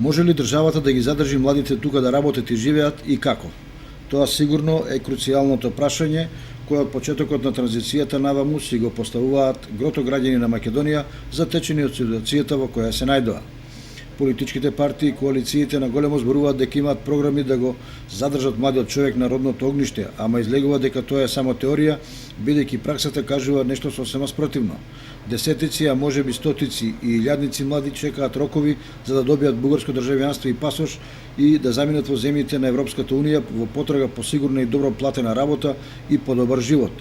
Може ли државата да ги задржи младите тука да работат и живеат и како? Тоа сигурно е круцијалното прашање кое од почетокот на транзицијата наваму си го поставуваат грото граѓани на Македонија затечени од ситуацијата во која се најдоа. Политичките партии и коалициите на големо зборуваат дека имаат програми да го задржат младиот човек на родното огниште, ама излегува дека тоа е само теорија, бидејќи праксата кажува нешто сосема спротивно. Десетици, а можеби стотици и илјадници млади чекаат рокови за да добијат бугарско државјанство и пасош и да заминат во земјите на Европската унија во потрага по сигурна и добро платена работа и подобар живот.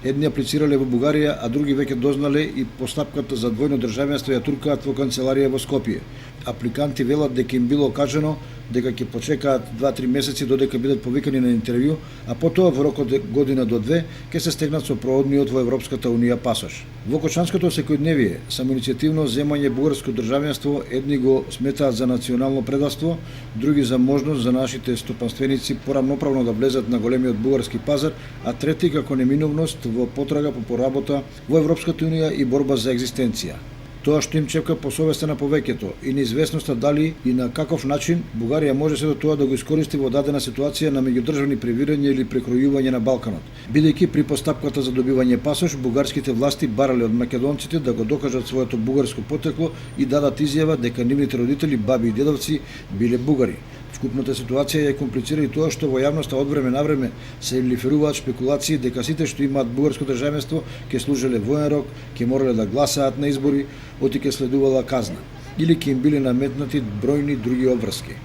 Едни аплицирале во Бугарија, а други веќе дознале и постапката за двојно државјанство ја туркаат во канцеларија во Скопје. Апликанти велат дека им било кажано дека ќе почекаат 2-3 месеци додека бидат повикани на интервју, а потоа во рок од година до две ќе се стегнат со проводниот во Европската унија пасош. Во кочанското секојдневие, самоиницијативно земање бугарско државјанство едни го сметаат за национално предавство, други за можност за нашите стопанственици порамноправно да влезат на големиот бугарски пазар, а трети како неминовност во потрага по поработа во Европската унија и борба за екзистенција. Тоа што им чепка по совеста на повеќето и неизвестноста дали и на каков начин Бугарија може се до тоа да го искористи во дадена ситуација на меѓудржавни превирања или прекројување на Балканот. Бидејќи при постапката за добивање пасош, бугарските власти барале од македонците да го докажат своето бугарско потекло и дадат изјава дека нивните родители, баби и дедовци биле бугари. Вкупната ситуација ја комплицира и тоа што во јавноста од време на време се лиферуваат шпекулации дека сите што имаат бугарско државенство ќе служеле воен рок, ќе морале да гласаат на избори, оти ќе следувала казна или ќе им биле наметнати бројни други обврски.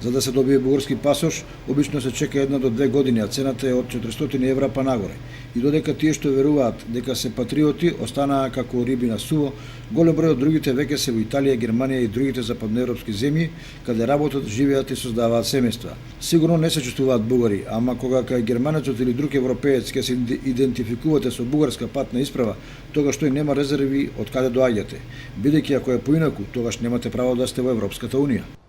За да се добие бугарски пасош, обично се чека 1 до 2 години, а цената е од 400 евра па нагоре. И додека тие што веруваат дека се патриоти останаа како риби на суво, голем број од другите веќе се во Италија, Германија и другите западноевропски земји, каде работат, живеат и создаваат семејства. Сигурно не се чувствуваат бугари, ама кога кај германецот или друг европеец ќе се идентификувате со бугарска патна исправа, тогаш тој нема резерви од каде доаѓате. Бидејќи ако е поинаку, тогаш немате право да сте во Европската унија.